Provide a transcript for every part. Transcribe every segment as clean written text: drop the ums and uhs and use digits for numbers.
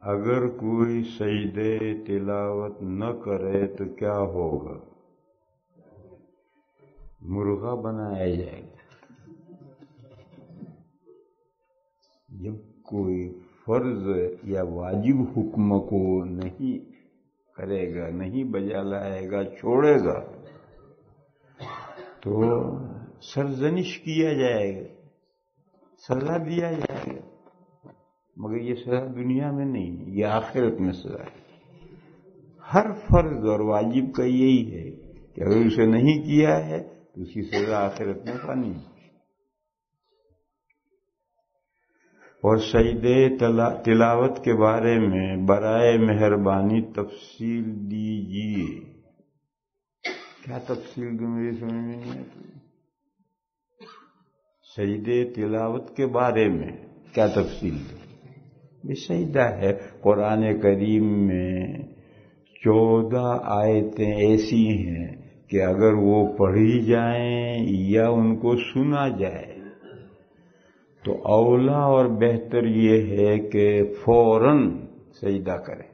اگر کوئی سجدے تلاوت نہ کرے تو کیا ہوگا؟ مرغا بنایا جائے گا۔ جب کوئی فرض یا واجب حکم کو نہیں کرے گا، نہیں بجا لائے گا، چھوڑے گا، تو سرزنش کیا جائے گا، سزا دیا جائے گا۔ مگر یہ سزا دنیا میں نہیں، یہ آخرت میں سزا ہے۔ ہر فرض اور واجب کا یہی ہے کہ اگر اسے نہیں کیا ہے تو اس کی سزا آخرت میں پانی ہے۔ اور سجدے تلاوت کے بارے میں برائے مہربانی تفصیل دیجیے۔ کیا تفصیل دوں، میری سمجھ میں نہیں آتی۔ سجدے تلاوت کے بارے میں کیا تفصیل دوں؟ یہ سجدہ ہے۔ قرآن کریم میں 14 آیتیں ایسی ہیں کہ اگر وہ پڑھی جائیں یا ان کو سنا جائے تو اولا اور بہتر یہ ہے کہ فوراً سجدہ کریں۔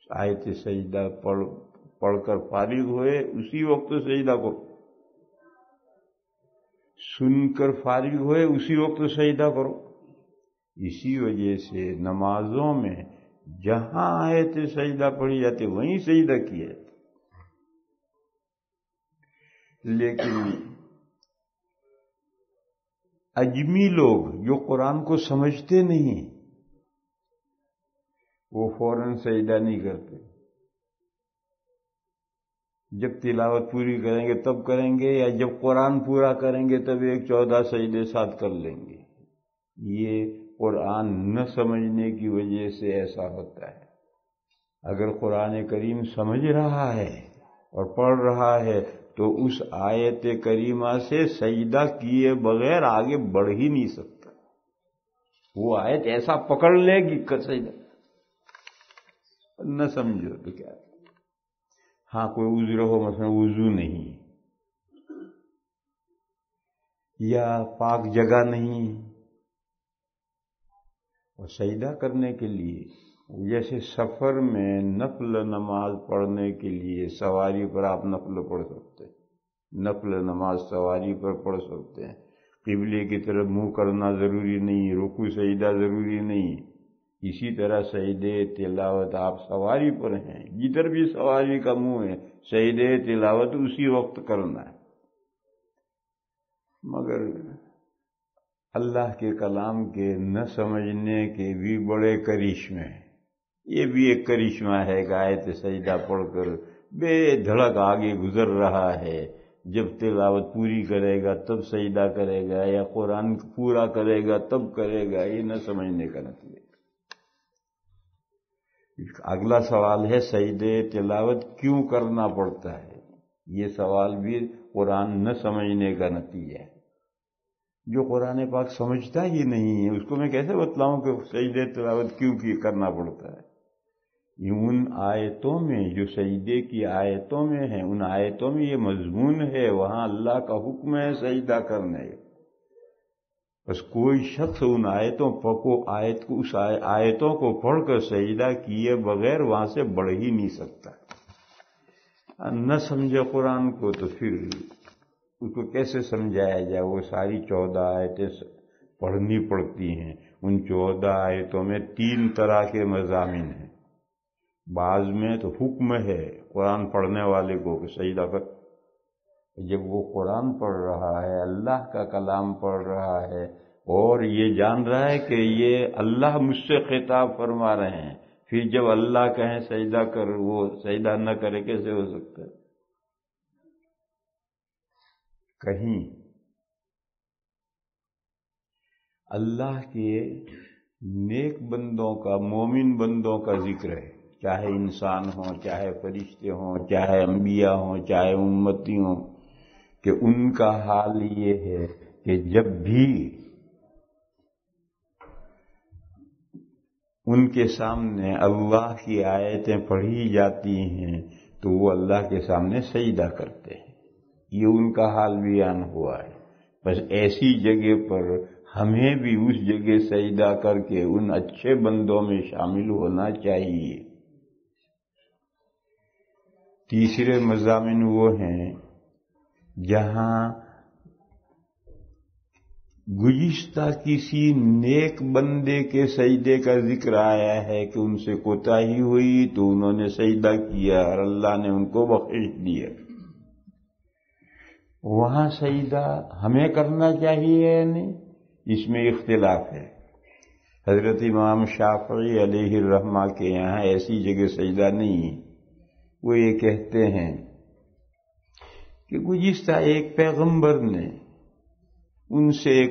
آیت سجدہ پڑھ کر فارغ ہوئے اسی وقت سجدہ کرو، سن کر فارغ ہوئے اسی وقت سجدہ کرو۔ اسی وجہ سے نمازوں میں جہاں آیت سجدہ پڑھی جاتی وہیں سجدہ کیا جاتا۔ لیکن اجمی لوگ جو قرآن کو سمجھتے نہیں وہ فوراً سجدہ نہیں کرتے، جب تلاوت پوری کریں گے تب کریں گے، یا جب قرآن پورا کریں گے تب 14 سجدے ساتھ کر لیں گے۔ یہ قرآن نہ سمجھنے کی وجہ سے ایسا ہوتا ہے۔ اگر قرآن کریم سمجھ رہا ہے اور پڑھ رہا ہے تو اس آیت کریمہ سے سجدہ کیے بغیر آگے بڑھ ہی نہیں سکتا۔ وہ آیت ایسا پکڑ لے گی کہ سجدہ نہ سمجھو تو کیا۔ ہاں کوئی عذر ہو، مثلا وضو نہیں یا پاک جگہ نہیں، اور سجدہ کرنے کے لیے جیسے سفر میں نفل نماز پڑھنے کے لیے سواری پر آپ نفل پڑھ سکتے ہیں، نفل نماز سواری پر پڑھ سکتے ہیں، قبلے کی طرف منہ کرنا ضروری نہیں، رکوع سجدہ ضروری نہیں۔ اسی طرح سجدے تلاوت آپ سواری پر ہیں، جدھر بھی سواری کا منہ ہے سجدے تلاوت اسی وقت کرنا ہے۔ مگر اللہ کے کلام کے نہ سمجھنے کے بھی بڑے کرشمے ہیں۔ یہ بھی ایک کرشمہ ہے کہ آیت سجدہ پڑھ کر بے دھڑک آگے گزر رہا ہے، جب تلاوت پوری کرے گا تب سجدہ کرے گا، یا قرآن پورا کرے گا تب کرے گا۔ یہ نہ سمجھنے کا نتیجہ۔ اگلا سوال ہے سجدے تلاوت کیوں کرنا پڑتا ہے؟ یہ سوال بھی قرآن نہ سمجھنے کا نتیجہ ہے۔ جو قرآن پاک سمجھتا ہی نہیں ہے اس کو میں کیسے بتلاؤں کہ سجدے تلاوت کیوں کرنا پڑتا ہے؟ ان آیتوں میں جو سجدے کی آیتوں میں ہیں، ان آیتوں میں یہ مضمون ہے، وہاں اللہ کا حکم ہے سجدہ کرنے۔ بس کوئی شخص ان اس آیتوں کو پڑھ کر سجدہ کیے بغیر وہاں سے بڑھ ہی نہیں سکتا۔ نہ سمجھے قرآن کو تو پھر اس کو کیسے سمجھایا جائے؟ وہ ساری 14 آیتیں پڑھنی پڑتی ہیں۔ ان 14 آیتوں میں 3 طرح کے مضامین ہیں۔ بعض میں تو حکم ہے قرآن پڑھنے والے کو کہ سجدہ کر۔ جب وہ قرآن پڑھ رہا ہے، اللہ کا کلام پڑھ رہا ہے، اور یہ جان رہا ہے کہ یہ اللہ مجھ سے خطاب فرما رہے ہیں، پھر جب اللہ کہیں سجدہ کر وہ سجدہ نہ کرے کیسے ہو سکتا ہے؟ کہیں اللہ کے نیک بندوں کا، مومن بندوں کا ذکر ہے، چاہے انسان ہوں، چاہے فرشتے ہوں، چاہے انبیاء ہوں، چاہے امتی ہوں، کہ ان کا حال یہ ہے کہ جب بھی ان کے سامنے اللہ کی آیتیں پڑھی جاتی ہیں تو وہ اللہ کے سامنے سجدہ کرتے ہیں۔ یہ ان کا حال بیان ہوا ہے۔ بس ایسی جگہ پر ہمیں بھی اس جگہ سجدہ کر کے ان اچھے بندوں میں شامل ہونا چاہیے۔ تیسرے مضامین وہ ہیں جہاں گزشتہ کسی نیک بندے کے سجدے کا ذکر آیا ہے کہ ان سے کوتاہی ہوئی تو انہوں نے سجدہ کیا اور اللہ نے ان کو بخشش دیا، وہاں سجدہ ہمیں کرنا چاہیے یا نہیں، اس میں اختلاف ہے۔ حضرت امام شافعی علیہ الرحمہ کے یہاں ایسی جگہ سجدہ نہیں ہے۔ وہ یہ کہتے ہیں کہ گزشتہ ایک پیغمبر نے ان سے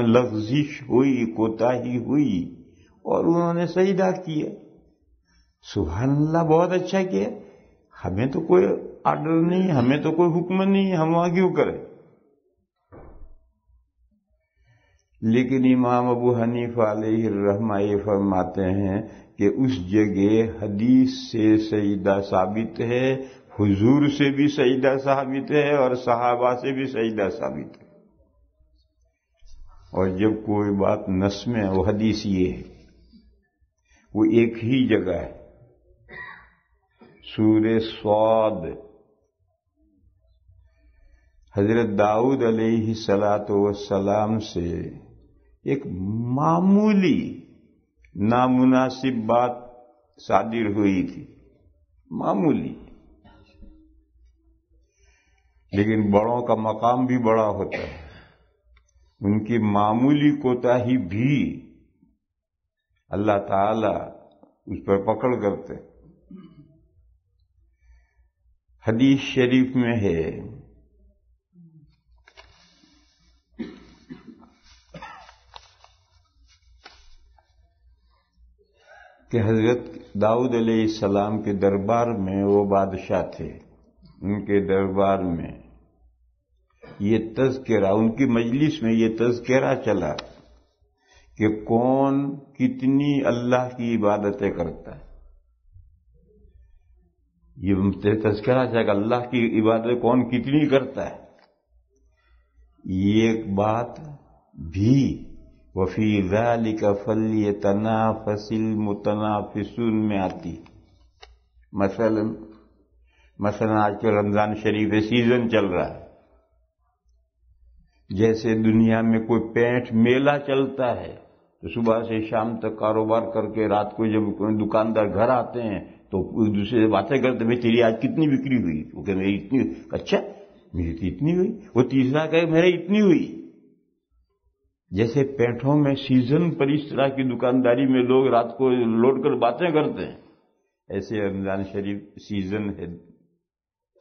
لغزش ہوئی، کوتاہی ہوئی اور انہوں نے سجدہ کیا، سبحان اللہ، بہت اچھا کیا، ہمیں تو کوئی آرڈر نہیں، ہمیں تو کوئی حکم نہیں، ہم وہاں کیوں کریں؟ لیکن امام ابو حنیفہ علیہ الرحمہ یہ فرماتے ہیں کہ اس جگہ حدیث سے سجدہ ثابت ہے، حضور سے بھی سجدہ ثابت ہے اور صحابہ سے بھی سجدہ ثابت ہے۔ اور جب کوئی بات نص میں وہ حدیث یہ ہے، وہ ایک ہی جگہ ہے، سورہ صاد، حضرت داؤد علیہ السلام سے ایک معمولی نامناسب بات صادر ہوئی تھی، معمولی، لیکن بڑوں کا مقام بھی بڑا ہوتا ہے، ان کی معمولی کوتاہی بھی اللہ تعالی اس پر پکڑ کرتے۔ حدیث شریف میں ہے کہ حضرت داؤد علیہ السلام کے دربار میں، وہ بادشاہ تھے، ان کے دربار میں یہ تذکرہ، ان کی مجلس میں یہ تذکرہ چلا کہ کون کتنی اللہ کی عبادتیں کرتا ہے۔ یہ تذکرہ چلا کہ اللہ کی عبادتیں کون کتنی کرتا ہے۔ یہ ایک بات بھی وفی ذالک فلیتنافس المتنافسون میں آتی۔ مثلا آج کے رمضان شریف سیزن چل رہا ہے، جیسے دنیا میں کوئی پینٹ میلہ چلتا ہے تو صبح سے شام تک کاروبار کر کے رات کو جب کوئی دکاندار گھر آتے ہیں تو ایک دوسرے سے باتیں کرتے ہیں، تیری آج کتنی بکری ہوئی؟ وہ کہ میری اتنی ہوئی۔ اچھا میری تو اتنی ہوئی۔ وہ تیسرا کہ میری اتنی ہوئی۔ جیسے پینٹوں میں سیزن پر اس طرح کی دکانداری میں لوگ رات کو لوٹ کر باتیں کرتے ہیں، ایسے رمضان شریف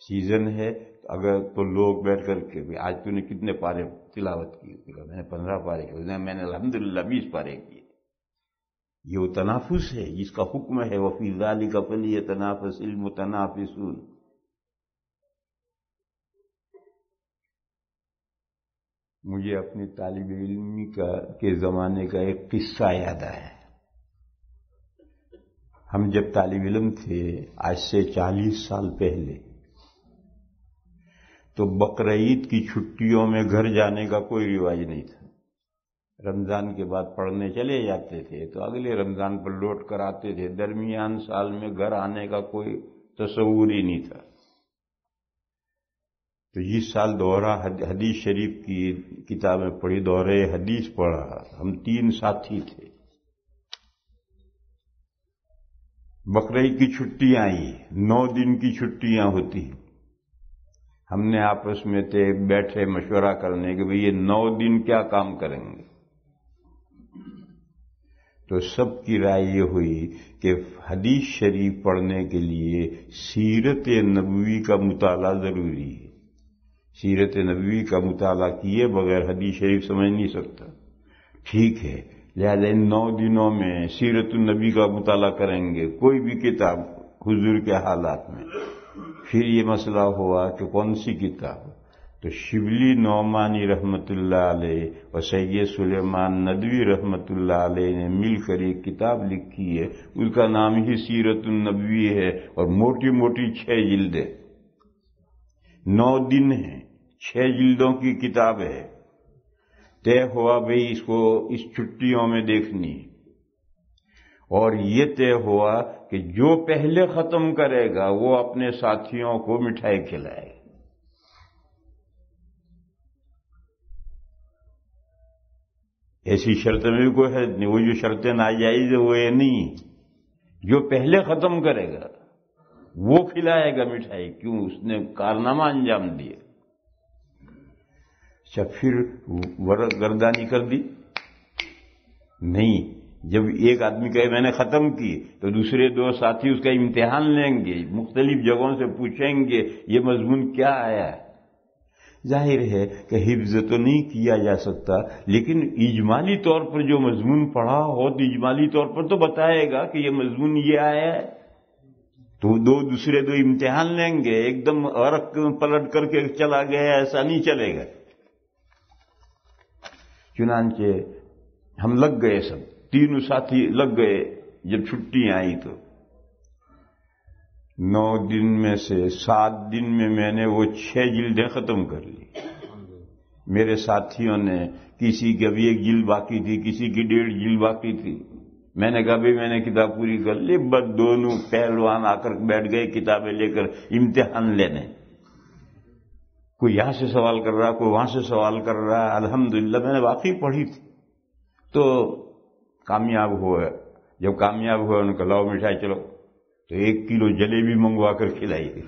سیزن ہے اگر تو لوگ بیٹھ کر کے آج تو نے کتنے پارے تلاوت کی؟ میں نے 15 پارے کیے، میں نے الحمدللہ 20 پارے کیے۔ یہ وہ تنافس ہے جس کا حکم ہے وفی ذالک فلیتنافس المتنافسون۔ مجھے اپنی طالب علمی کے زمانے کا ایک قصہ یاد آیا۔ ہم جب طالب علم تھے آج سے 40 سال پہلے، تو بقرعید کی چھٹیوں میں گھر جانے کا کوئی رواج نہیں تھا۔ رمضان کے بعد پڑھنے چلے جاتے تھے تو اگلے رمضان پر لوٹ کر آتے تھے، درمیان سال میں گھر آنے کا کوئی تصور ہی نہیں تھا۔ تو اس سال دورہ حدیث شریف کی کتابیں پڑھی، دورہ حدیث پڑھا، ہم 3 ساتھی تھے۔ بقرعید کی چھٹیاں آئی، 9 دن کی چھٹیاں ہوتی، ہم نے آپس میں بیٹھے مشورہ کرنے کہ بھئی یہ 9 دن کیا کام کریں گے۔ تو سب کی رائے یہ ہوئی کہ حدیث شریف پڑھنے کے لیے سیرت نبوی کا مطالعہ ضروری ہے، سیرت نبوی کا مطالعہ کیے بغیر حدیث شریف سمجھ نہیں سکتا۔ ٹھیک ہے، لہذا ان 9 دنوں میں سیرت النبی کا مطالعہ کریں گے، کوئی بھی کتاب حضور کے حالات میں۔ پھر یہ مسئلہ ہوا کہ کون سی کتاب؟ تو شبلی نعمانی رحمت اللہ علیہ اور سید سلیمان ندوی رحمت اللہ علیہ نے مل کر ایک کتاب لکھی ہے، اس کا نام ہی سیرت النبوی ہے، اور موٹی موٹی 6 جلدیں، 9 دن ہیں، 6 جلدوں کی کتاب ہے۔ طے ہوا بھئی اس کو اس چھٹیوں میں دیکھنی، اور یہ طے ہوا کہ جو پہلے ختم کرے گا وہ اپنے ساتھیوں کو مٹھائی کھلائے. ایسی شرط میں بھی کوئی حد نہیں، وہ جو شرطیں ناجائز ہے وہ یہ نہیں، جو پہلے ختم کرے گا وہ کھلائے گا مٹھائی. کیوں؟ اس نے کارنامہ انجام دیا. اچھا، پھر ورق گردانی کر دی؟ نہیں. جب ایک آدمی کہے میں نے ختم کی تو دوسرے دو ساتھی اس کا امتحان لیں گے، مختلف جگہوں سے پوچھیں گے یہ مضمون کیا آیا ہے. ظاہر ہے کہ حفظ تو نہیں کیا جا سکتا، لیکن اجمالی طور پر جو مضمون پڑھا ہو تو اجمالی طور پر تو بتائے گا کہ یہ مضمون یہ آیا ہے. تو دوسرے دو امتحان لیں گے، ایک دم ورق پلٹ کر کے چلا گیا ایسا نہیں چلے گا. چنانچہ ہم لگ گئے، سب تینوں ساتھی لگ گئے. جب چھٹی آئی تو 9 دن میں سے 7 دن میں میں نے وہ 6 جلدیں ختم کر لی. میرے ساتھیوں نے کسی کی ابھی 1 جلد باقی تھی، کسی کی 1.5 جلد باقی تھی. میں نے کہا بھائی میں نے کتاب پوری کر لی. بس دونوں پہلوان آ کر بیٹھ گئے کتابیں لے کر امتحان لینے. کوئی یہاں سے سوال کر رہا، کوئی وہاں سے سوال کر رہا. الحمدللہ میں نے واقعی پڑھی تھی تو کامیاب ہوئے. جب کامیاب ہوئے انہوں نے کہا لاؤ مٹھائی چلو، تو 1 کلو جلیبی منگوا کر کھلائی گئی.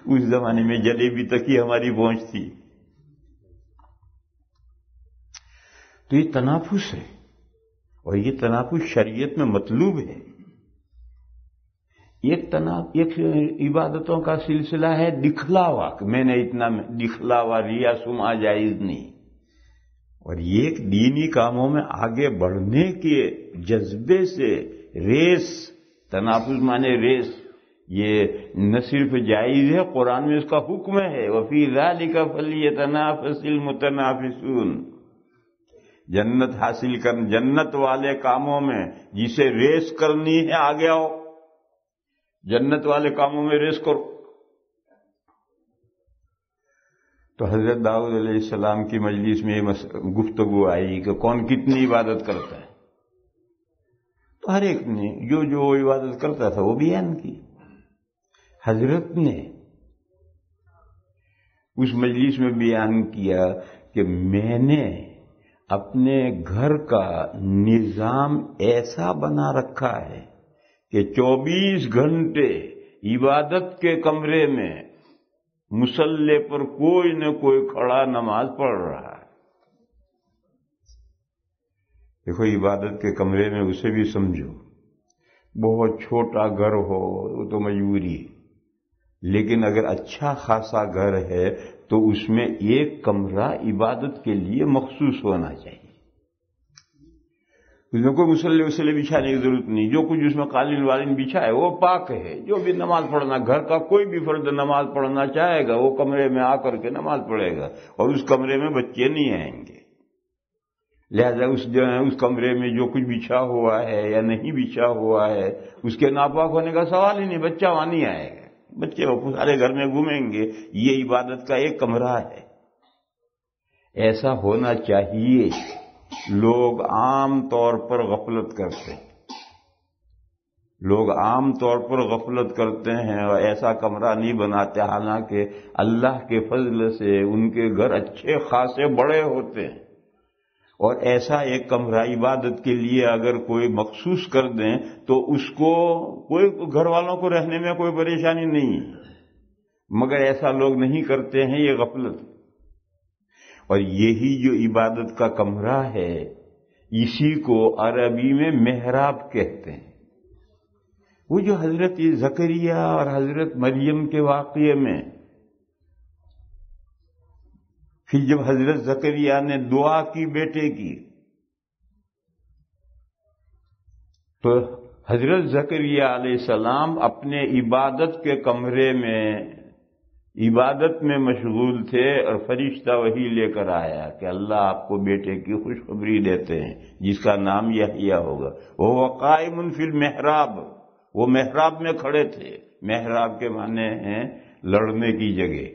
اس زمانے میں جلیبی تک ہی ہماری پہنچ تھی. تو یہ تنافس ہے، اور یہ تنافس شریعت میں مطلوب ہے. ایک عبادتوں کا سلسلہ ہے دکھلاوا، میں نے اتنا دکھلاوا ریا سما جائز نہیں. اور یہ دینی کاموں میں آگے بڑھنے کے جذبے سے ریس، تنافس مانے ریس، یہ نہ صرف جائز ہے، قرآن میں اس کا حکم ہے وَفِي ذَلِكَ فَلْيَتَنَافَسِ الْمُتَنَافِسُونَ. جنت حاصل کر، جنت والے کاموں میں جسے ریس کرنی ہے آگے آؤ، جنت والے کاموں میں ریس کرو. تو حضرت داؤد علیہ السلام کی مجلس میں گفتگو آئی کہ کون کتنی عبادت کرتا ہے. تو ہر ایک نے جو جو عبادت کرتا تھا وہ بیان کی. حضرت نے اس مجلس میں بیان کیا کہ میں نے اپنے گھر کا نظام ایسا بنا رکھا ہے کہ 24 گھنٹے عبادت کے کمرے میں مصلی پر کوئی نہ کوئی کھڑا نماز پڑھ رہا ہے. دیکھو عبادت کے کمرے میں اسے بھی سمجھو. بہت چھوٹا گھر ہو وہ تو مجبوری ہے، لیکن اگر اچھا خاصا گھر ہے تو اس میں ایک کمرہ عبادت کے لیے مخصوص ہونا چاہیے. اس میں کوئی مصلی بچھانے کی ضرورت نہیں. جو کچھ اس میں قالین والین بچھا ہے وہ پاک ہے. جو بھی نماز پڑھنا، گھر کا کوئی بھی فرد نماز پڑھنا چاہے گا وہ کمرے میں آ کر کے نماز پڑھے گا، اور اس کمرے میں بچے نہیں آئیں گے. لہذا اس کمرے میں جو کچھ بچھا ہوا ہے یا نہیں بچھا ہوا ہے اس کے ناپاک ہونے کا سوال ہی نہیں. بچہ وہاں نہیں آئے گا، بچے سارے گھر میں گھومیں گے. یہ عبادت کا ایک کمرہ ہے. ایسا ہونا چاہیے. لوگ عام طور پر غفلت کرتے ہیں، لوگ عام طور پر غفلت کرتے ہیں اور ایسا کمرہ نہیں بناتے، حالانکہ اللہ کے فضل سے ان کے گھر اچھے خاصے بڑے ہوتے ہیں. اور ایسا ایک کمرہ عبادت کے لیے اگر کوئی مخصوص کر دیں تو اس کو کوئی گھر والوں کو رہنے میں کوئی پریشانی نہیں ہے، مگر ایسا لوگ نہیں کرتے ہیں. یہ غفلت. اور یہی جو عبادت کا کمرہ ہے اسی کو عربی میں محراب کہتے ہیں. وہ جو حضرت زکریا اور حضرت مریم کے واقعے میں، پھر جب حضرت زکریا نے دعا کی بیٹے کی تو حضرت زکریا علیہ السلام اپنے عبادت کے کمرے میں عبادت میں مشغول تھے، اور فرشتہ وہی لے کر آیا کہ اللہ آپ کو بیٹے کی خوشخبری دیتے ہیں جس کا نام یحییٰ ہوگا. وہ قائم فی المحراب، وہ محراب میں کھڑے تھے. محراب کے معنی ہیں لڑنے کی جگہ،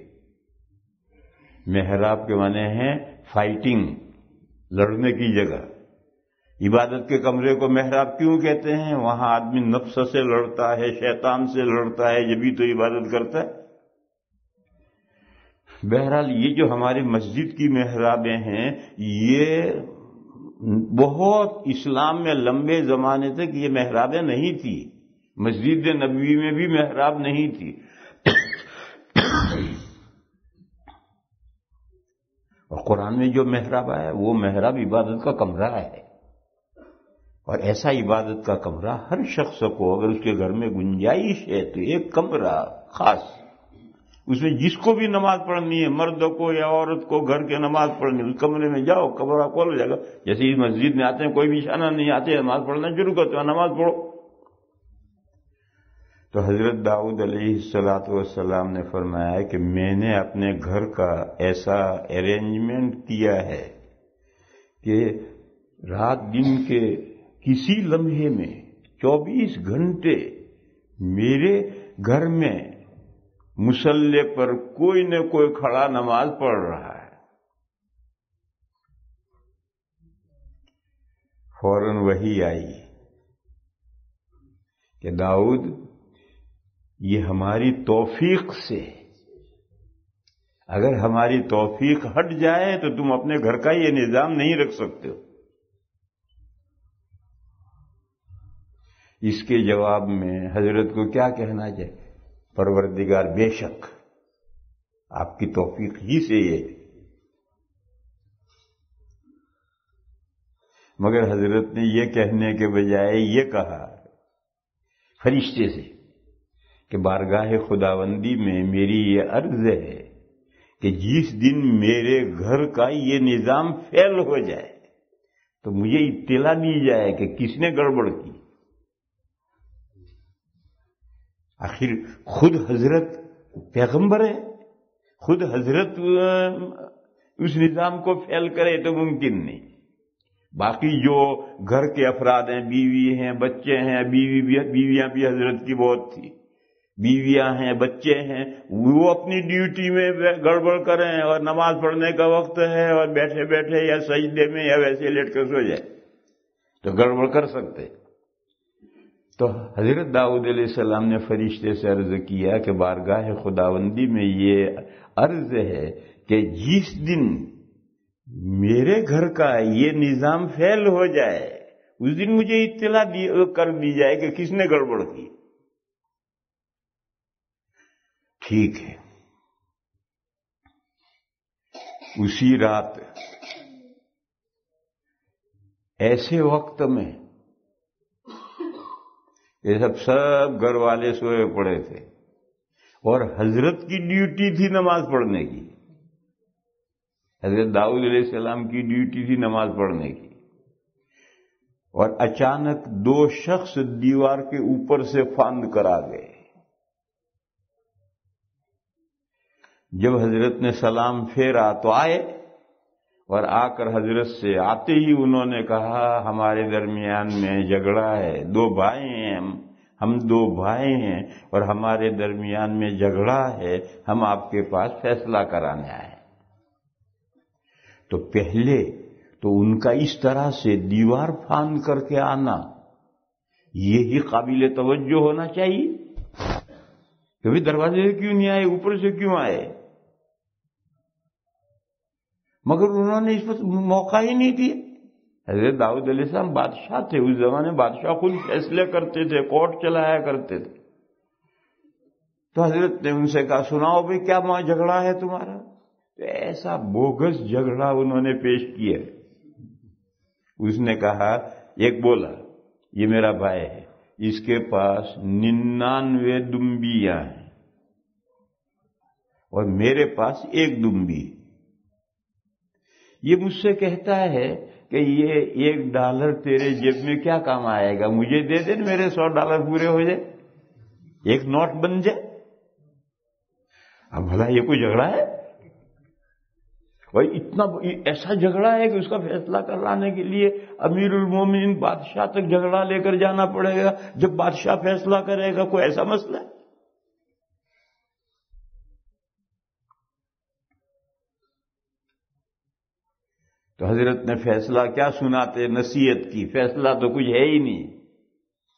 محراب کے معنی ہیں فائٹنگ، لڑنے کی جگہ. عبادت کے کمرے کو محراب کیوں کہتے ہیں؟ وہاں آدمی نفس سے لڑتا ہے، شیطان سے لڑتا ہے، یہ بھی تو عبادت کرتا ہے. بہرحال یہ جو ہماری مسجد کی محرابیں ہیں، یہ بہت اسلام میں لمبے زمانے تک یہ محرابیں نہیں تھی. مسجد نبوی میں بھی محراب نہیں تھی. اور قرآن میں جو محراب ہے وہ محراب عبادت کا کمرہ ہے. اور ایسا عبادت کا کمرہ ہر شخص کو اگر اس کے گھر میں گنجائش ہے تو ایک کمرہ خاص، اس میں جس کو بھی نماز پڑھنی ہے، مرد کو یا عورت کو گھر کے نماز پڑھنی ہے، اس کمرے میں جاؤ، کمرہ کھول ہو جائے گا. جیسے ہی مسجد میں آتے ہیں کوئی بھی شانہ نہیں آتے، نماز پڑھنا شروع کرتے ہیں، نماز پڑھو. تو حضرت داؤد علیہ السلام نے فرمایا کہ میں نے اپنے گھر کا ایسا ارینجمنٹ کیا ہے کہ رات دن کے کسی لمحے میں 24 گھنٹے میرے گھر میں مصلی پر کوئی نہ کوئی کھڑا نماز پڑھ رہا ہے. فوراً وحی آئی کہ داؤد یہ ہماری توفیق سے، اگر ہماری توفیق ہٹ جائے تو تم اپنے گھر کا یہ نظام نہیں رکھ سکتے ہو. اس کے جواب میں حضرت کو کیا کہنا چاہیے؟ پروردگار بے شک آپ کی توفیق ہی سے یہ. مگر حضرت نے یہ کہنے کے بجائے یہ کہا فرشتے سے کہ بارگاہ خداوندی میں میری یہ عرض ہے کہ جس دن میرے گھر کا یہ نظام فیل ہو جائے تو مجھے اطلاع دی جائے کہ کس نے گڑبڑ کی. آخر خود حضرت پیغمبر ہے، خود حضرت اس نظام کو فیل کرے تو ممکن نہیں. باقی جو گھر کے افراد ہیں، بیوی ہیں، بچے ہیں، بیویاں بھی حضرت کی بہت تھی، بیویاں ہیں، بچے ہیں، وہ اپنی ڈیوٹی میں گڑبڑ کریں اور نماز پڑھنے کا وقت ہے اور بیٹھے بیٹھے یا سجدے میں یا ویسے لیٹ کر سو جائے تو گڑبڑ کر سکتے. تو حضرت داؤد علیہ السلام نے فرشتے سے عرض کیا کہ بارگاہ خداوندی میں یہ عرض ہے کہ جس دن میرے گھر کا یہ نظام فیل ہو جائے اس دن مجھے اطلاع کر دی جائے کہ کس نے گڑبڑ کی. ٹھیک ہے. اسی رات ایسے وقت میں یہ سب گھر والے سوئے پڑے تھے اور حضرت کی ڈیوٹی تھی نماز پڑھنے کی. حضرت داؤد علیہ السلام کی ڈیوٹی تھی نماز پڑھنے کی. اور اچانک 2 شخص دیوار کے اوپر سے فاند کر آ گئے. جب حضرت نے سلام پھیرا تو آئے اور آ کر حضرت سے آتے ہی انہوں نے کہا ہمارے درمیان میں جھگڑا ہے، 2 بھائی ہیں، ہم 2 بھائی ہیں اور ہمارے درمیان میں جھگڑا ہے، ہم آپ کے پاس فیصلہ کرانے آئے. تو پہلے تو ان کا اس طرح سے دیوار پھاند کر کے آنا یہی قابل توجہ ہونا چاہیے. کبھی دروازے سے کیوں نہیں آئے، اوپر سے کیوں آئے؟ مگر انہوں نے اس پر موقع ہی نہیں دیا. حضرت داؤد علیہ السلام بادشاہ تھے، اس زمانے بادشاہ خود فیصلے کرتے تھے، کورٹ چلایا کرتے تھے. تو حضرت نے ان سے کہا سناؤ بھائی کیا جھگڑا ہے تمہارا؟ تو ایسا بوگس جھگڑا انہوں نے پیش کیا. اس نے کہا، ایک بولا یہ میرا بھائی ہے، اس کے پاس 99 دمبیاں ہیں اور میرے پاس 1 دمبی. یہ مجھ سے کہتا ہے کہ یہ $1 تیرے جیب میں کیا کام آئے گا، مجھے دے دے میرے $100 پورے ہو جائے، 1 نوٹ بن جائے. اب بھلا یہ کوئی جھگڑا ہے؟ بھائی اتنا ایسا جھگڑا ہے کہ اس کا فیصلہ کرانے کے لیے امیر المومنین بادشاہ تک جھگڑا لے کر جانا پڑے گا. جب بادشاہ فیصلہ کرے گا کوئی ایسا مسئلہ ہے؟ تو تو حضرت نے فیصلہ کیا سناتے؟ نصیحت کی، فیصلہ تو کچھ ہے ہی نہیں.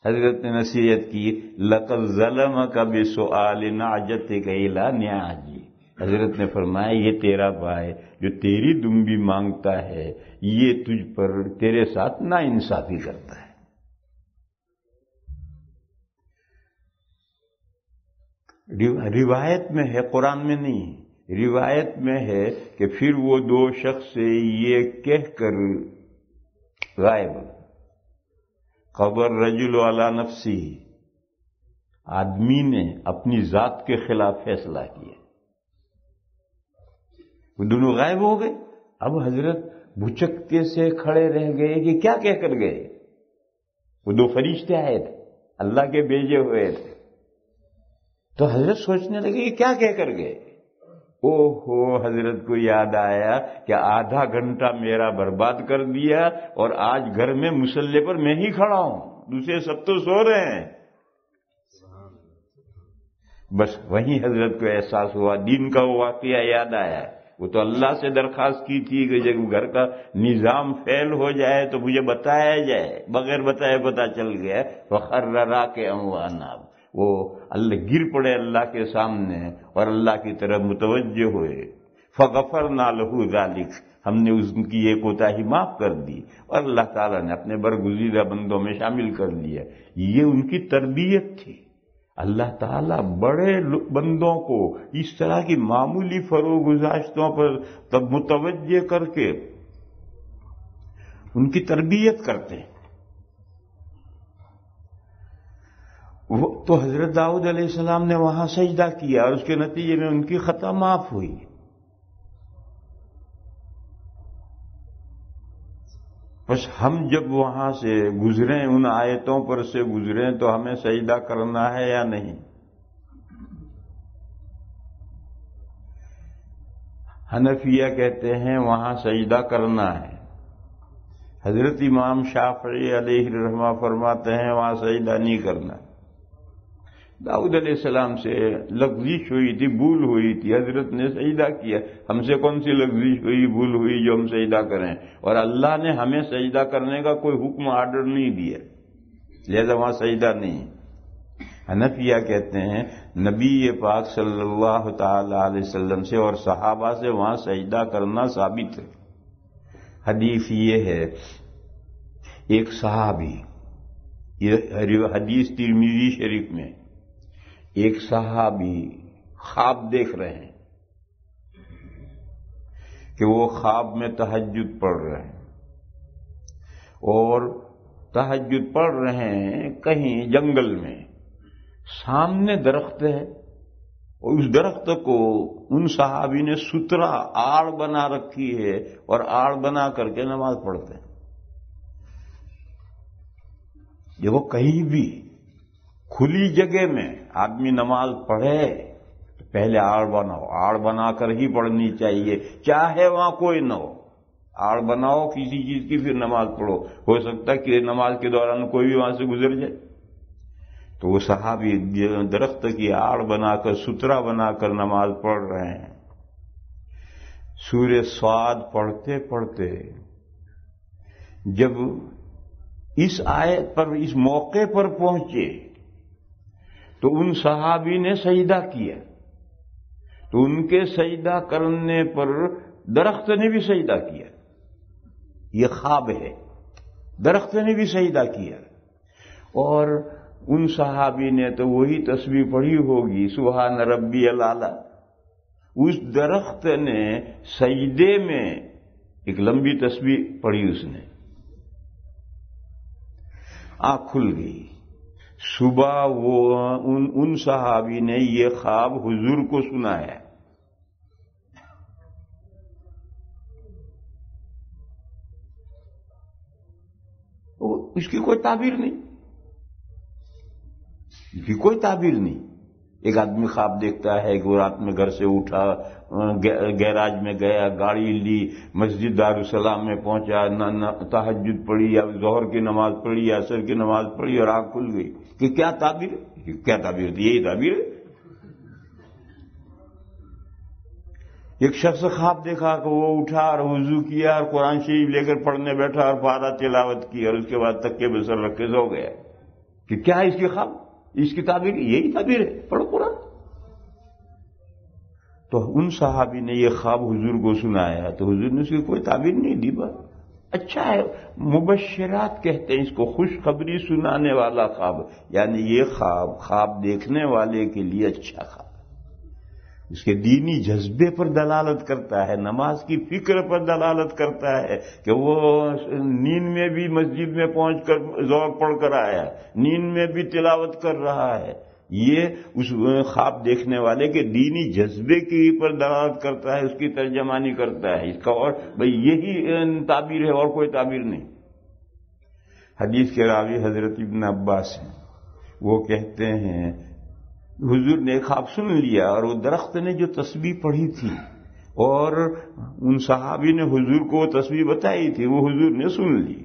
حضرت نے نصیحت کی، لَقَدْ ظَلَمَكَ بِسُؤَالِ نَعْجَتِكَ إِلَىٰ نِعَاجِهِ. حضرت نے فرمایا یہ تیرا بھائی جو تیری دمبی مانگتا ہے یہ تجھ پر تیرے ساتھ ناانصافی کرتا ہے. روایت میں ہے، قرآن میں نہیں. روایت میں ہے کہ پھر وہ دو شخص سے یہ کہہ کر غائب، قبر رجل علی نفسی، آدمی نے اپنی ذات کے خلاف فیصلہ کیا. وہ دونوں غائب ہو گئے. اب حضرت بھچکتے سے کھڑے رہ گئے کہ کیا کہہ کر گئے. وہ دو فرشتے آئے تھے، اللہ کے بھیجے ہوئے تھے. تو حضرت سوچنے لگے کہ کیا کہہ کر گئے. او ہو، حضرت کو یاد آیا کہ آدھا گھنٹہ میرا برباد کر دیا اور آج گھر میں مصلی پر میں ہی کھڑا ہوں، دوسرے سب تو سو رہے ہیں. بس وہیں حضرت کو احساس ہوا، دین کا وہ واقعہ یاد آیا. وہ تو اللہ سے درخواست کی تھی کہ جب گھر کا نظام فیل ہو جائے تو مجھے بتایا جائے، بغیر بتائے پتہ چل گیا. فخر راکعا واناب، وہ اللہ گر پڑے اللہ کے سامنے اور اللہ کی طرف متوجہ ہوئے. فغفرنا له ذلک، ہم نے اس کی یہ کوتاہی معاف کر دی اور اللہ تعالیٰ نے اپنے برگزیدہ بندوں میں شامل کر لیا. یہ ان کی تربیت تھی. اللہ تعالیٰ بڑے بندوں کو اس طرح کی معمولی فروگزاشتوں پر تب متوجہ کر کے ان کی تربیت کرتے ہیں. تو حضرت داؤد علیہ السلام نے وہاں سجدہ کیا اور اس کے نتیجے میں ان کی خطا معاف ہوئی. بس ہم جب وہاں سے گزریں، ان آیتوں پر سے گزریں، تو ہمیں سجدہ کرنا ہے یا نہیں؟ حنفیہ کہتے ہیں وہاں سجدہ کرنا ہے. حضرت امام شافعی علیہ الرحمہ فرماتے ہیں وہاں سجدہ نہیں کرنا. داؤد علیہ السلام سے لغزش ہوئی تھی، بھول ہوئی تھی، حضرت نے سجدہ کیا. ہم سے کون سی لغزش ہوئی، بھول ہوئی جو ہم سجدہ کریں؟ اور اللہ نے ہمیں سجدہ کرنے کا کوئی حکم آرڈر نہیں دیا، لہذا وہاں سجدہ نہیں. حنفیہ کہتے ہیں نبی پاک صلی اللہ تعالی علیہ وسلم سے اور صحابہ سے وہاں سجدہ کرنا ثابت ہے. حدیث یہ ہے، ایک صحابی، یہ حدیث ترمذی شریف میں، ایک صحابی خواب دیکھ رہے ہیں کہ وہ خواب میں تہجد پڑھ رہے ہیں اور تہجد پڑھ رہے ہیں کہیں جنگل میں. سامنے درخت ہے اور اس درخت کو ان صحابی نے سترا آڑ بنا رکھی ہے اور آڑ بنا کر کے نماز پڑھتے ہیں. دیکھو کہیں بھی کھلی جگہ میں آدمی نماز پڑھے تو پہلے آڑ بناؤ، آڑ بنا کر ہی پڑھنی چاہیے، چاہے وہاں کوئی نہ ہو. آڑ بناؤ کسی چیز کی، پھر نماز پڑھو. ہو سکتا ہے کہ نماز کے دوران کوئی بھی وہاں سے گزر جائے. تو وہ صحابی درخت کی آڑ بنا کر، سترا بنا کر نماز پڑھ رہے ہیں. سورہ صاد پڑھتے پڑھتے جب اس آیت پر، اس موقع پر پہنچے تو ان صحابی نے سجدہ کیا. تو ان کے سجدہ کرنے پر درخت نے بھی سجدہ کیا. یہ خواب ہے، درخت نے بھی سجدہ کیا. اور ان صحابی نے تو وہی تسبیح پڑھی ہوگی، سبحان ربی الاعلی. اس درخت نے سجدے میں ایک لمبی تسبیح پڑھی، اس نے آنکھ کھل گئی. صبح وہ ان صحابی نے یہ خواب حضور کو سنایا. اس کی کوئی تعبیر نہیں، اس کی کوئی تعبیر نہیں. ایک آدمی خواب دیکھتا ہے کہ وہ رات میں گھر سے اٹھا، گیراج میں گیا، گاڑی لی، مسجد دارالسلام میں پہنچا، تہجد پڑھی یا ظہر کی نماز پڑھی یا عصر کی نماز پڑھی اور آنکھ کھل گئی. کہ کیا تعبیر ہے؟ کیا تعبیر تھی؟ یہی تعبیر ہے. ایک شخص خواب دیکھا کہ وہ اٹھا اور وضو کیا اور قرآن شریف لے کر پڑھنے بیٹھا اور پارا تلاوت کی اور اس کے بعد تکے پہ سر رکھ کے سو گیا کہ کیا ہے اس کی خواب، اس کی تعبیر؟ یہی تعبیر ہے، پڑھو قرآن۔ تو ان صحابی نے یہ خواب حضور کو سنایا تو حضور نے اس کی کوئی تعبیر نہیں دی، بس اچھا ہے، مبشرات کہتے ہیں اس کو، خوشخبری سنانے والا خواب، یعنی یہ خواب دیکھنے والے کے لیے اچھا خواب، اس کے دینی جذبے پر دلالت کرتا ہے، نماز کی فکر پر دلالت کرتا ہے کہ وہ نیند میں بھی مسجد میں پہنچ کر ذوق پڑھ کر آیا ہے، نیند میں بھی تلاوت کر رہا ہے۔ یہ اس خواب دیکھنے والے کے دینی جذبے کی پر دلالت کرتا ہے، اس کی ترجمانی کرتا ہے، اس کا اور بھئی یہی تعبیر ہے اور کوئی تعبیر نہیں۔ حدیث کے راوی حضرت ابن عباس ہیں، وہ کہتے ہیں حضور نے خواب سن لیا اور وہ درخت نے جو تسبیح پڑھی تھی اور ان صحابی نے حضور کو وہ تسبیح بتائی تھی وہ حضور نے سن لی۔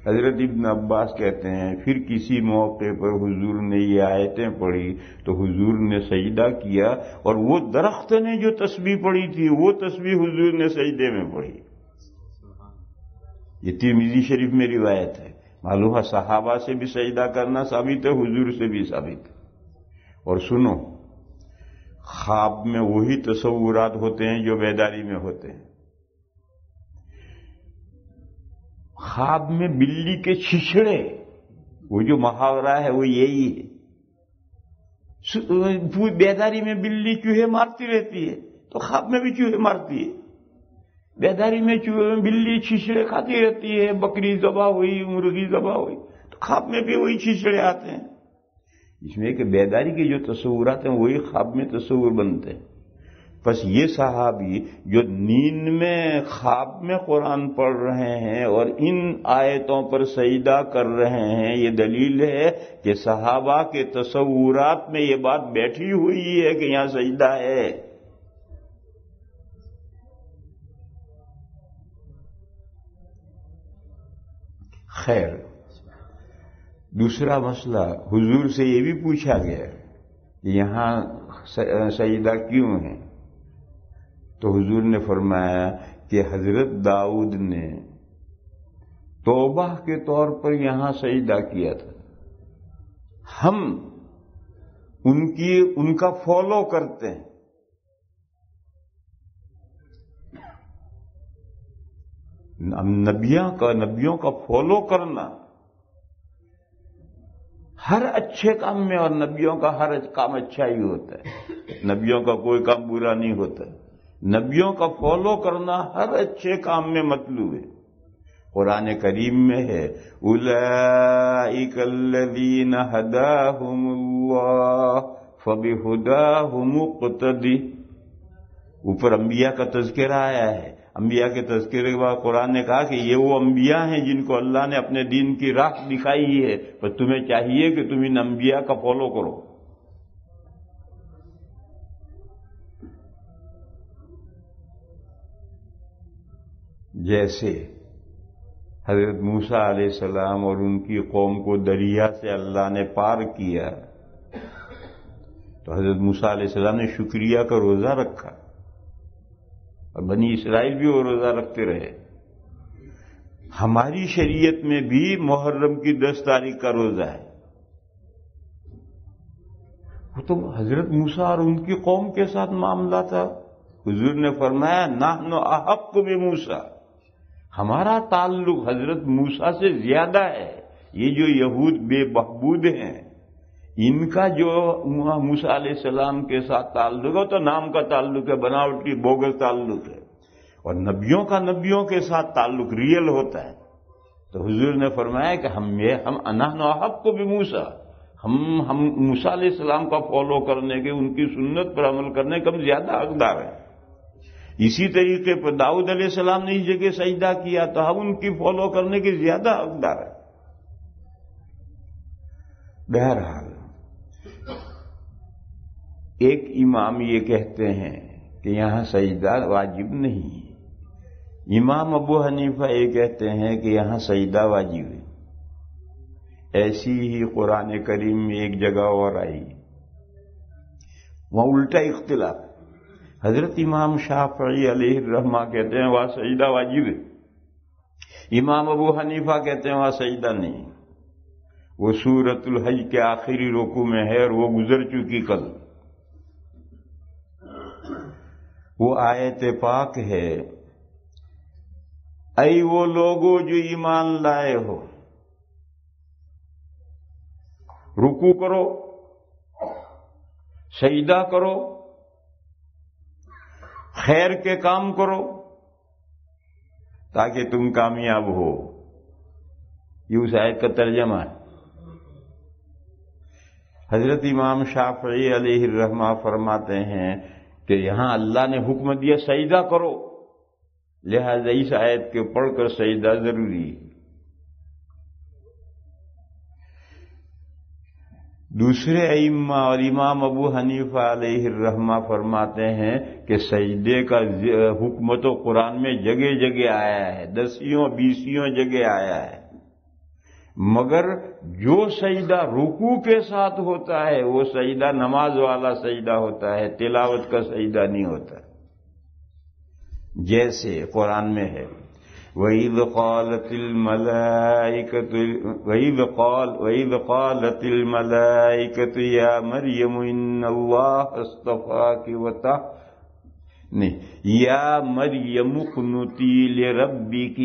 حضرت ابن عباس کہتے ہیں پھر کسی موقع پر حضور نے یہ آیتیں پڑھی تو حضور نے سجدہ کیا اور وہ درخت نے جو تسبیح پڑھی تھی وہ تسبیح حضور نے سجدے میں پڑھی۔ یہ ترمذی شریف میں روایت ہے۔ معلوم ہے صحابہ سے بھی سجدہ کرنا ثابت ہے، حضور سے بھی ثابت ہے۔ اور سنو، خواب میں وہی تصورات ہوتے ہیں جو بیداری میں ہوتے ہیں۔ خواب میں بلی کے چھچھڑے، وہ جو محاورہ ہے وہ یہی ہے، بیداری میں بلی چوہے مارتی رہتی ہے تو خواب میں بھی چوہے مارتی ہے، بیداری میں بلی چھچھڑے کھاتی رہتی ہے، بکری ذبح ہوئی، مرغی ذبح ہوئی تو خواب میں بھی وہی چھچھڑے آتے ہیں۔ اس میں کہ بیداری کے جو تصورات ہیں وہی خواب میں تصور بنتے ہیں۔ بس یہ صحابی جو نیند میں خواب میں قرآن پڑھ رہے ہیں اور ان آیتوں پر سجدہ کر رہے ہیں، یہ دلیل ہے کہ صحابہ کے تصورات میں یہ بات بیٹھی ہوئی ہے کہ یہاں سجدہ ہے۔ خیر، دوسرا مسئلہ حضور سے یہ بھی پوچھا گیا کہ یہاں سجدہ کیوں ہے؟ تو حضور نے فرمایا کہ حضرت داؤد نے توبہ کے طور پر یہاں سجدہ کیا تھا، ہم ان کا فالو کرتے ہیں۔ نبیوں کا فالو کرنا ہر اچھے کام میں، اور نبیوں کا ہر کام اچھا ہی ہوتا ہے، نبیوں کا کوئی کام برا نہیں ہوتا، نبیوں کا فالو کرنا ہر اچھے کام میں مطلوب ہے۔ قرآن کریم میں ہے اولئک الذین ھداھم اللہ فبھداہ مقتدی، اوپر انبیاء کا تذکرہ آیا ہے۔ انبیاء کے تذکرے کے بعد قرآن نے کہا کہ یہ وہ انبیاء ہیں جن کو اللہ نے اپنے دین کی راہ دکھائی ہے، پر تمہیں چاہیے کہ تم ان انبیاء کا فالو کرو۔ جیسے حضرت موسیٰ علیہ السلام اور ان کی قوم کو دریا سے اللہ نے پار کیا تو حضرت موسیٰ علیہ السلام نے شکریہ کا روزہ رکھا اور بنی اسرائیل بھی وہ روزہ رکھتے رہے۔ ہماری شریعت میں بھی محرم کی 10 تاریخ کا روزہ ہے۔ وہ تو حضرت موسیٰ اور ان کی قوم کے ساتھ معاملہ تھا۔ حضور نے فرمایا نحن احق بموسیٰ، ہمارا تعلق حضرت موسیٰ سے زیادہ ہے۔ یہ جو یہود بے بہبود ہیں، ان کا جو موسیٰ علیہ السلام کے ساتھ تعلق ہے تو نام کا تعلق ہے، بناوٹی بوگس تعلق ہے، اور نبیوں کا نبیوں کے ساتھ تعلق ریئل ہوتا ہے۔ تو حضور نے فرمایا کہ ہم نحن احق بموسیٰ، ہم موسیٰ علیہ السلام کا فالو کرنے کے، ان کی سنت پر عمل کرنے کے ہم زیادہ حقدار ہیں۔ اسی طریقے پر داؤد علیہ السلام نے اس جگہ سجدہ کیا تو ہم ان کی فالو کرنے کے زیادہ حقدار ہیں۔ بہرحال ایک امام یہ کہتے ہیں کہ یہاں سجدہ واجب نہیں، امام ابو حنیفہ یہ کہتے ہیں کہ یہاں سجدہ واجب ہے۔ ایسی ہی قرآن کریم میں ایک جگہ اور آئی، وہاں الٹا اختلاف، حضرت امام شافعی علیہ الرحمہ کہتے ہیں وہاں سجدہ واجب ہے، امام ابو حنیفہ کہتے ہیں وہاں سجدہ نہیں، وہ سورۃ الحج کے آخری رکوع میں ہے اور وہ گزر چکی کل۔ وہ آیت پاک ہے، اے وہ لوگوں جو ایمان لائے ہو، رکوع کرو، سجدہ کرو، خیر کے کام کرو تاکہ تم کامیاب ہو۔ یہ اس آیت کا ترجمہ ہے۔ حضرت امام شافعی علیہ الرحمہ فرماتے ہیں کہ یہاں اللہ نے حکم دیا سجدہ کرو، لہذا اس آیت کے پڑھ کر سجدہ ضروری ہے۔ دوسرے ائمہ اور امام ابو حنیفہ علیہ الرحمہ فرماتے ہیں کہ سجدے کا حکم تو قرآن میں جگہ جگہ آیا ہے، 10 جگہ آیا ہے، مگر جو سجدہ رکوع کے ساتھ ہوتا ہے وہ سجدہ نماز والا سجدہ ہوتا ہے، تلاوت کا سجدہ نہیں ہوتا، جیسے قرآن میں ہے وَإِذْ قَالَتِ الْمَلَائِكَةُ يَا مَرْيَمُ إِنَّ اللَّهَ اصْطَفَاكِ یا مریم اقنتی لربک،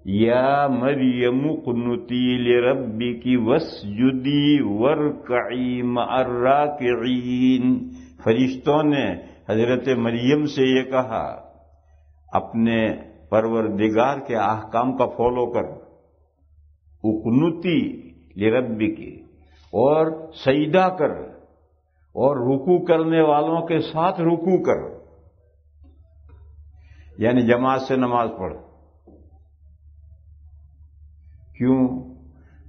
یا مریم اقنتی لربک واسجدی وارکعی مع الراکعین۔ فرشتوں نے حضرت مریم سے یہ کہا اپنے پروردگار کے احکام کا فالو کر، اقنتی لربک، اور سجدہ کر، اور رکوع کرنے والوں کے ساتھ رکوع کر، یعنی جماعت سے نماز پڑھ۔ کیوں؟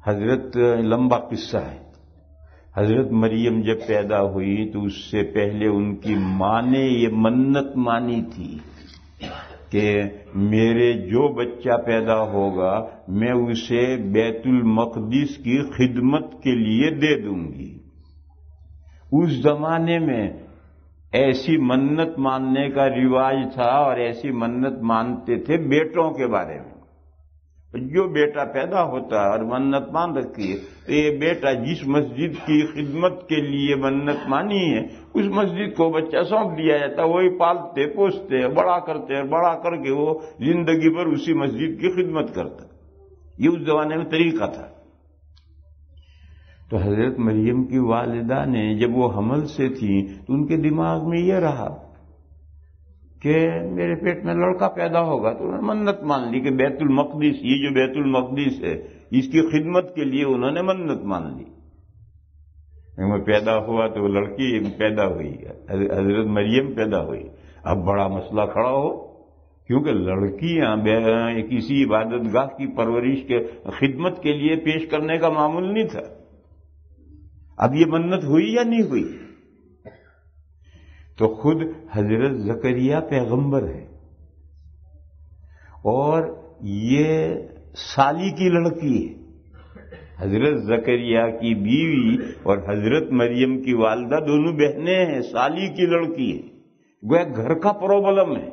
حضرت لمبا قصہ ہے۔ حضرت مریم جب پیدا ہوئی تو اس سے پہلے ان کی ماں نے یہ منت مانی تھی کہ میرے جو بچہ پیدا ہوگا میں اسے بیت المقدس کی خدمت کے لیے دے دوں گی۔ اس زمانے میں ایسی منت ماننے کا رواج تھا اور ایسی منت مانتے تھے بیٹوں کے بارے میں۔ جو بیٹا پیدا ہوتا ہے اور منت مان رکھی ہے تو یہ بیٹا جس مسجد کی خدمت کے لیے منت مانی ہے اس مسجد کو بچہ سونپ دیا جاتا، وہی پالتے پوستے بڑا کرتے اور بڑا کر کے وہ زندگی بھر اسی مسجد کی خدمت کرتا۔ یہ اس زمانے میں طریقہ تھا۔ تو حضرت مریم کی والدہ نے جب وہ حمل سے تھیں تو ان کے دماغ میں یہ رہا کہ میرے پیٹ میں لڑکا پیدا ہوگا، تو انہوں نے منت مان لی کہ بیت المقدس، یہ جو بیت المقدس ہے اس کی خدمت کے لیے انہوں نے منت مان لی۔ میں پیدا ہوا تو وہ لڑکی پیدا ہوئی، حضرت مریم پیدا ہوئی۔ اب بڑا مسئلہ کھڑا ہو، کیونکہ لڑکیاں کسی عبادت گاہ کی پرورش کے خدمت کے لیے پیش کرنے کا معمول نہیں تھا۔ اب یہ منت ہوئی یا نہیں ہوئی؟ تو خود حضرت زکریا پیغمبر ہے اور یہ سالی کی لڑکی ہے، حضرت زکریا کی بیوی اور حضرت مریم کی والدہ دونوں بہنیں ہیں، سالی کی لڑکی ہے، گویا گھر کا پرابلم ہے۔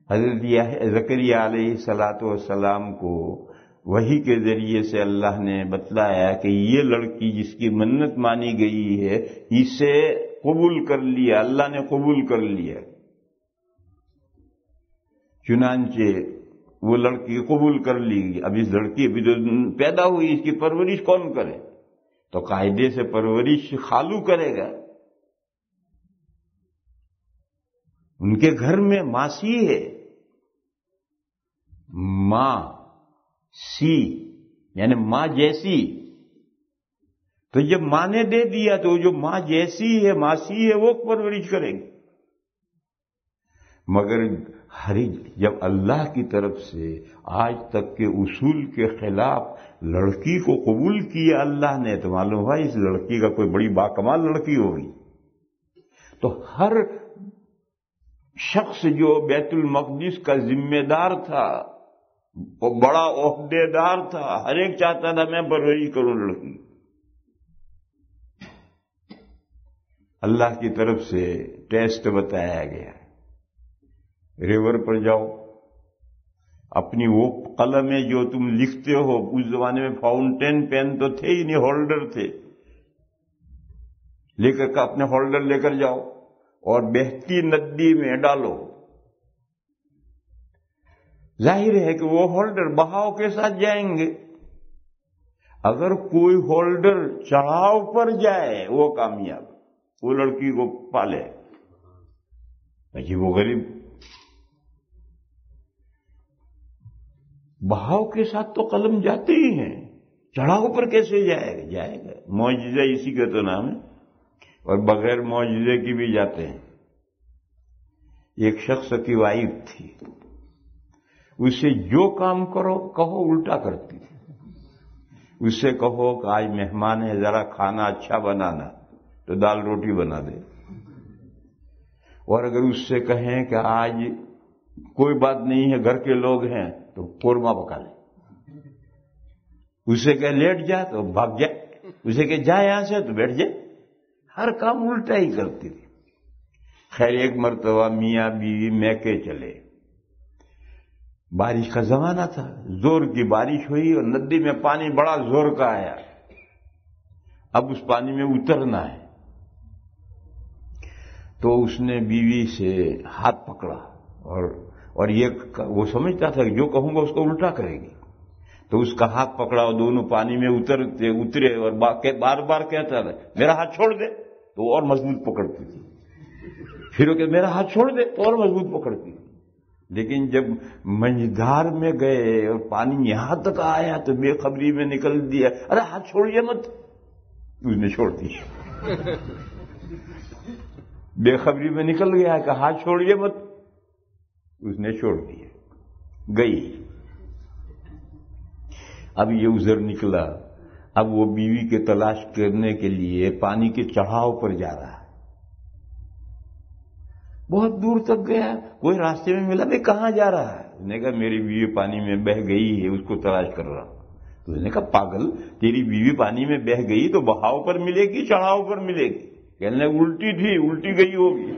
حضرت زکریا علیہ السلام کو وحی کے ذریعے سے اللہ نے بتلایا کہ یہ لڑکی جس کی منت مانی گئی ہے اسے قبول کر لیا، اللہ نے قبول کر لیا۔ چنانچہ وہ لڑکی قبول کر لی۔ اب اس لڑکی ابھی جو پیدا ہوئی اس کی پرورش کون کرے؟ تو قاعدے سے پرورش خالو کرے گا۔ ان کے گھر میں ماسی ہے، ماں سی یعنی ماں جیسی، تو جب ماں نے دے دیا تو جو ماں جیسی ہے ماسی ہے وہ پرورش کرے گی۔ مگر جب اللہ کی طرف سے آج تک کے اصول کے خلاف لڑکی کو قبول کیا اللہ نے، تو معلوم ہوا اس لڑکی کا کوئی بڑی باکمال لڑکی ہوگی۔ تو ہر شخص جو بیت المقدس کا ذمہ دار تھا، وہ بڑا عہدے دار تھا، ہر ایک چاہتا تھا میں پرورش کروں لڑکی۔ اللہ کی طرف سے ٹیسٹ بتایا گیا. ریور پر جاؤ، اپنی وہ قلمیں جو تم لکھتے ہو، اس زمانے میں فاؤنٹین پین تو تھے ہی نہیں، ہولڈر تھے، لے کر اپنے ہولڈر لے کر جاؤ اور بہتی ندی میں ڈالو. ظاہر ہے کہ وہ ہولڈر بہاؤ کے ساتھ جائیں گے. اگر کوئی ہولڈر چڑھاؤ پر جائے وہ کامیاب، وہ لڑکی کو پالے، وہ غریب. بہاؤ کے ساتھ تو قلم جاتے ہی ہیں، چڑھاؤ پر کیسے جائے گا؟ جائے گا. معجزہ اسی کا تو نام ہے، اور بغیر معجزے کی بھی جاتے ہیں. ایک شخص کی وائف تھی، اسے جو کام کرو کہو الٹا کرتی تھی. اس سے کہو کہ آج مہمان ہے، ذرا کھانا اچھا بنانا، تو دال روٹی بنا دے. اور اگر اس سے کہیں کہ آج کوئی بات نہیں ہے، گھر کے لوگ ہیں، تو قورمہ پکا لے. اسے کہ لیٹ جا تو بھاگ جائے، اسے کہ جا یہاں سے تو بیٹھ جائے. ہر کام الٹا ہی کرتی تھی. خیر ایک مرتبہ میاں بیوی میکے چلے. بارش کا زمانہ تھا، زور کی بارش ہوئی اور ندی میں پانی بڑا زور کا آیا. اب اس پانی میں اترنا ہے، تو اس نے بیوی سے ہاتھ پکڑا اور یہ وہ سمجھتا تھا کہ جو کہوں گا اس کو الٹا کرے گی. تو اس کا ہاتھ پکڑا اور دونوں پانی میں اترے اور بار بار کہتا تھا میرا ہاتھ چھوڑ دے، تو وہ اور مضبوط پکڑتی تھی. پھر وہ کہ میرا ہاتھ چھوڑ دے، تو اور مضبوط پکڑتی تھی. لیکن جب منجھدار میں گئے اور پانی یہاں تک آیا تو بے خبری میں نکل دیا، ارے ہاتھ چھوڑیے مت. اس نے چھوڑ دیا. بے خبری میں نکل گیا کہ ہاتھ چھوڑیے مت، اس نے چھوڑ دیا. گئی. اب یہ عذر نکلا. اب وہ بیوی کے تلاش کرنے کے لیے پانی کے چڑھاؤ پر جا رہا ہے. بہت دور تک گیا، کوئی راستے میں ملا، بھائی کہاں جا رہا ہے؟ اس نے کہا میری بیوی پانی میں بہہ گئی ہے، اس کو تلاش کر رہا ہوں. تو اس نے کہا پاگل، تیری بیوی پانی میں بہہ گئی تو بہاؤ پر ملے گی چڑھاؤ پر ملے گی؟ کہنے الٹی تھی، الٹی گئی ہوگی.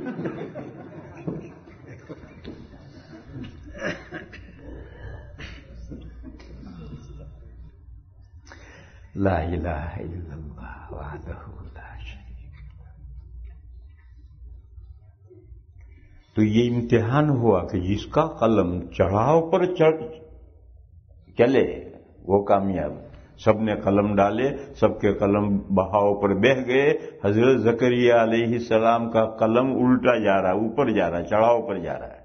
لا الہ الا اللہ وحدہ لا شریک لہ. تو یہ امتحان ہوا کہ جس کا قلم چڑھاؤ پر چلے وہ کامیاب. سب نے قلم ڈالے، سب کے قلم بہاؤ پر بہہ گئے. حضرت زکریا علیہ السلام کا قلم الٹا جا رہا، اوپر جا رہا، چڑھاؤ پر جا رہا ہے.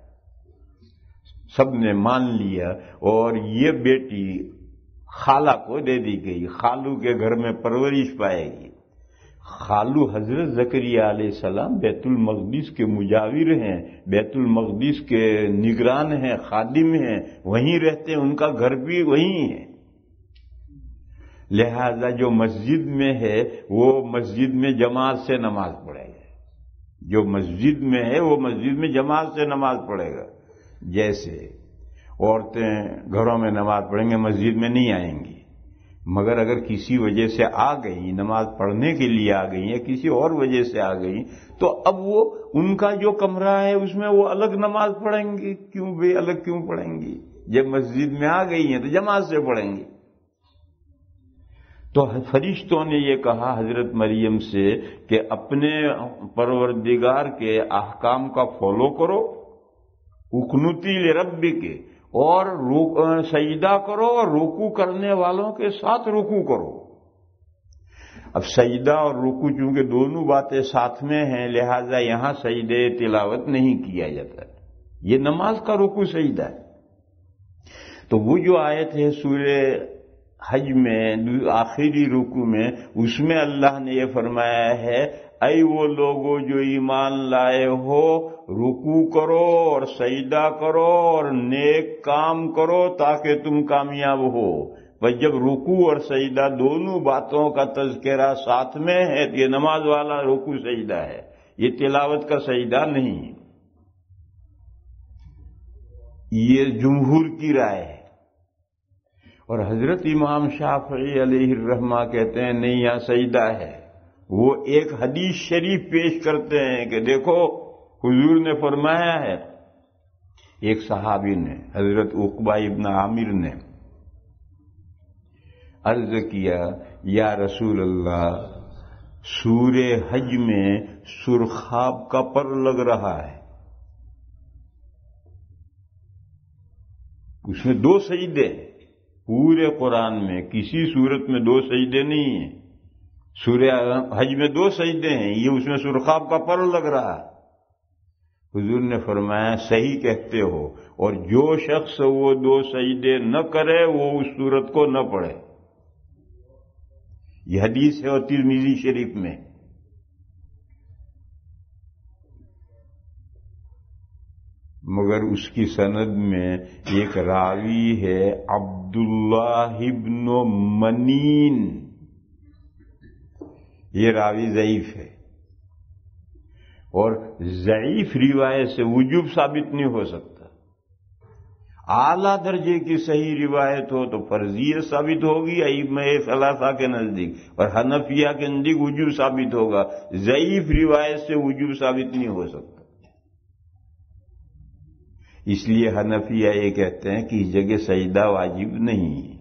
سب نے مان لیا اور یہ بیٹی خالہ کو دے دی گئی. خالو کے گھر میں پرورش پائے گی. خالو حضرت زکریا علیہ السلام بیت المقدس کے مجاور ہیں، بیت المقدس کے نگران ہیں، خادم ہیں، وہیں رہتے ہیں، ان کا گھر بھی وہیں ہے. لہذا جو مسجد میں ہے وہ مسجد میں جماعت سے نماز پڑھے گا. جو مسجد میں ہے وہ مسجد میں جماعت سے نماز پڑھے گا. جیسے عورتیں گھروں میں نماز پڑھیں گے، مسجد میں نہیں آئیں گی. مگر اگر کسی وجہ سے آ گئی، نماز پڑھنے کے لیے آ گئی یا کسی اور وجہ سے آ گئی، تو اب وہ ان کا جو کمرہ ہے اس میں وہ الگ نماز پڑھیں گی. کیوں بھئی الگ کیوں پڑھیں گی؟ جب مسجد میں آ گئی ہیں تو جماعت سے پڑھیں گی. تو فرشتوں نے یہ کہا حضرت مریم سے کہ اپنے پروردگار کے احکام کا فالو کرو، اقنتی لربک، اور سجدہ کرو اور رکوع کرنے والوں کے ساتھ رکوع کرو. اب سجدہ اور رکوع چونکہ دونوں باتیں ساتھ میں ہیں، لہذا یہاں سجدے تلاوت نہیں کیا جاتا. یہ نماز کا رکوع سجدہ ہے. تو وہ جو آیت ہے سورہ حج میں آخری رکوع میں، اس میں اللہ نے یہ فرمایا ہے اے وہ لوگوں جو ایمان لائے ہو، رکوع کرو اور سجدہ کرو اور نیک کام کرو تاکہ تم کامیاب ہو. بس جب رکوع اور سجدہ دونوں باتوں کا تذکرہ ساتھ میں ہے تو یہ نماز والا رکوع سجدہ ہے، یہ تلاوت کا سجدہ نہیں. یہ جمہور کی رائے ہے. اور حضرت امام شافعی علیہ الرحمہ کہتے ہیں نہیں، یہاں سجدہ ہے. وہ ایک حدیث شریف پیش کرتے ہیں کہ دیکھو حضور نے فرمایا ہے. ایک صحابی نے حضرت عقبہ ابن عامر نے عرض کیا یا رسول اللہ سورہ حج میں سرخاب کا پر لگ رہا ہے، اس میں 2 سجدے ہیں. پورے قرآن میں کسی صورت میں 2 سجدے نہیں ہیں، سورہ حج میں 2 سجدے ہیں، یہ اس میں سرخاب کا پر لگ رہا ہے. حضور نے فرمایا صحیح کہتے ہو، اور جو شخص وہ 2 سجدے نہ کرے وہ اس سورت کو نہ پڑھے. یہ حدیث ہے اور ترمذی شریف میں. مگر اس کی سند میں ایک راوی ہے عبداللہ ابن منین، یہ راوی ضعیف ہے، اور ضعیف روایت سے وجوب ثابت نہیں ہو سکتا. اعلیٰ درجے کی صحیح روایت ہو تو فرضیت ثابت ہوگی ائمہ ثلاثہ کے نزدیک، اور حنفیہ کے نزدیک وجوب ثابت ہوگا. ضعیف روایت سے وجوب ثابت نہیں ہو سکتا. اس لیے حنفیہ یہ کہتے ہیں کہ اس جگہ سجدہ واجب نہیں ہے.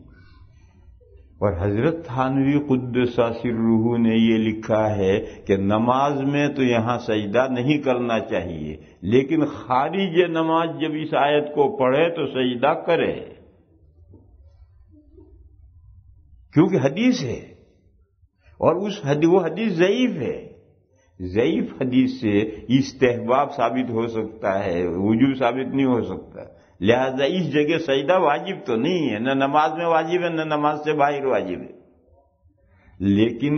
اور حضرت تھانوی قدس سرہ نے یہ لکھا ہے کہ نماز میں تو یہاں سجدہ نہیں کرنا چاہیے، لیکن خارج نماز جب اس آیت کو پڑھے تو سجدہ کرے، کیونکہ حدیث ہے، اور وہ حدیث ضعیف ہے. ضعیف حدیث سے استحباب ثابت ہو سکتا ہے، وجوب ثابت نہیں ہو سکتا. لہذا اس جگہ سجدہ واجب تو نہیں ہے، نہ نماز میں واجب ہے نہ نماز سے باہر واجب ہے. لیکن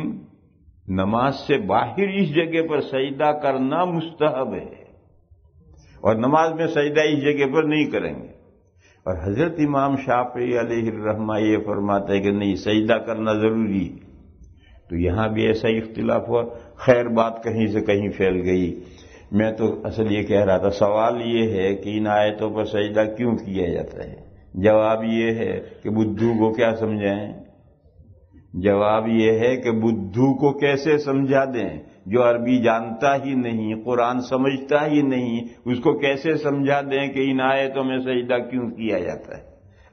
نماز سے باہر اس جگہ پر سجدہ کرنا مستحب ہے، اور نماز میں سجدہ اس جگہ پر نہیں کریں گے. اور حضرت امام شافعی علیہ الرحمہ یہ فرماتے ہیں کہ نہیں، سجدہ کرنا ضروری ہے. تو یہاں بھی ایسا اختلاف ہوا. خیر بات کہیں سے کہیں پھیل گئی. میں تو اصل یہ کہہ رہا تھا، سوال یہ ہے کہ ان آیتوں پر سجدہ کیوں کیا جاتا ہے. جواب یہ ہے کہ بدھو کو کیا سمجھائیں. جواب یہ ہے کہ بدھو کو کیسے سمجھا دیں جو عربی جانتا ہی نہیں، قرآن سمجھتا ہی نہیں، اس کو کیسے سمجھا دیں کہ ان آیتوں میں سجدہ کیوں کیا جاتا ہے.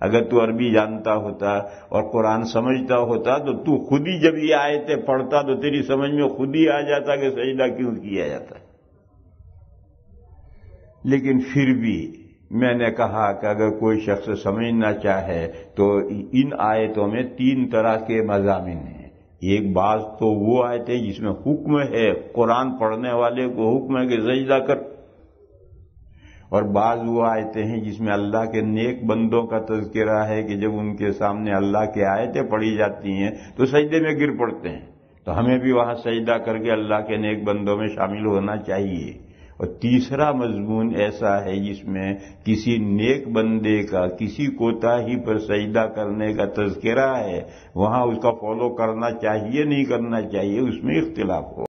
اگر تو عربی جانتا ہوتا اور قرآن سمجھتا ہوتا تو تو خود ہی جب یہ آیتیں پڑھتا تو تیری سمجھ میں خود ہی آ جاتا کہ سجدہ کیوں کیا جاتا ہے. لیکن پھر بھی میں نے کہا کہ اگر کوئی شخص سمجھنا چاہے تو ان آیتوں میں 3 طرح کے مضامین ہیں. ایک بعض تو وہ آیتیں جس میں حکم ہے، قرآن پڑھنے والے کو حکم ہے کہ سجدہ کر، اور بعض وہ آیتیں ہیں جس میں اللہ کے نیک بندوں کا تذکرہ ہے کہ جب ان کے سامنے اللہ کی آیتیں پڑھی جاتی ہیں تو سجدے میں گر پڑتے ہیں. تو ہمیں بھی وہاں سجدہ کر کے اللہ کے نیک بندوں میں شامل ہونا چاہیے. اور تیسرا مضمون ایسا ہے جس میں کسی نیک بندے کا کسی کوتاہی پر سجدہ کرنے کا تذکرہ ہے، وہاں اس کا فالو کرنا چاہیے نہیں کرنا چاہیے، اس میں اختلاف ہو.